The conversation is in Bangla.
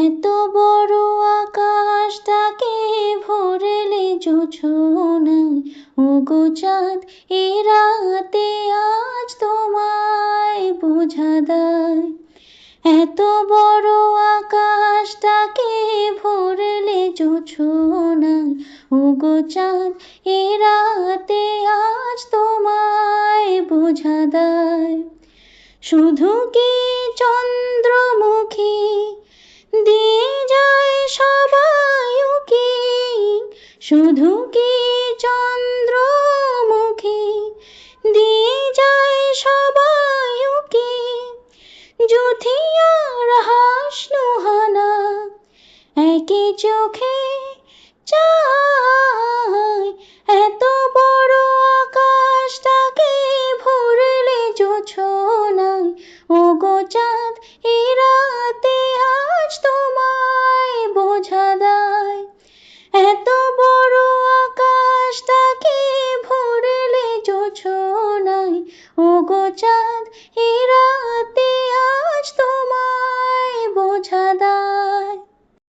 এত বড় আকাশটাকে ভরলে জোছনায়, ওগো চাঁদ এ রাতে আজ তোমায় বোঝা দায়। এত বড় আকাশটাকে ভরলে জোছনায়, ওগো চাঁদ এ রাতে আজ তোমায় বোঝা দায়। শুধু কি চন্দ্রমুখী দিয়ে যায় সবাই উকি, শুধু কি চন্দ্রমুখী দিয়ে যায় সবাই উকি, জুথিয়ার হাসনুহানা একই চোখে চায়। এত বড় আকাশটাকে ভরলে জোছনায়, ওগো চাঁদ এ রাতে আজ তোমায় বোঝা দায়। এত বড় আকাশটাকে ভরলে জোছনায়।